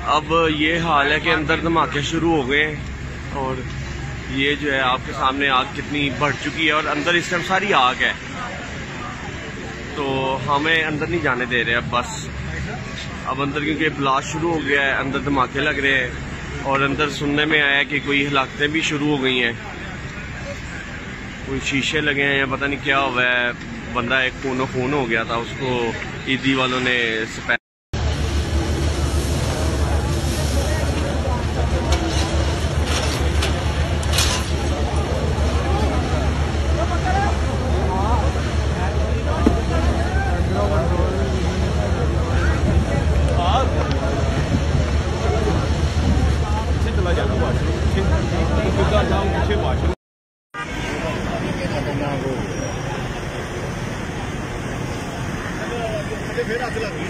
अब ये हाल है कि अंदर धमाके शुरू हो गए हैं और ये जो है आपके सामने आग कितनी बढ़ चुकी है और अंदर इस टाइम सारी आग है, तो हमें अंदर नहीं जाने दे रहे अब बस। अब अंदर क्योंकि ब्लास्ट शुरू हो गया है, अंदर धमाके लग रहे हैं और अंदर सुनने में आया कि कोई हलाकतें भी शुरू हो गई हैं, कोई शीशे लगे हैं या पता नहीं क्या हुआ है। बंदा एक खून हो गया था, उसको ईदी वालों ने फिर आग लग गई।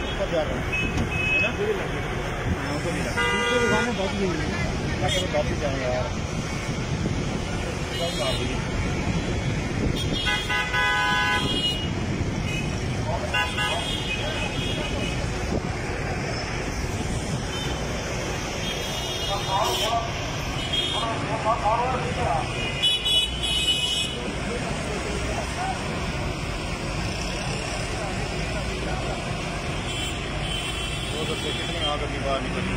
ऊपर जा रहा है ना, पूरी लगी तो नहीं लगा। दूसरी दुकान में बहुत ही वापस जाएंगे यार। कितनी आग अभी बाहर निकली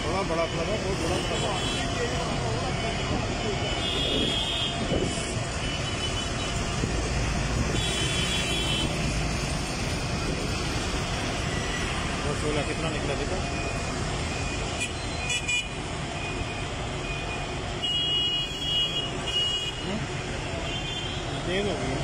थोड़ा बड़ा फ्लैग है, बहुत बड़ा फ्लैग है। कितना निकला देखो, तेज हो गई।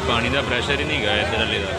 पानी का प्रेशर ही नहीं गया इधर वाले का।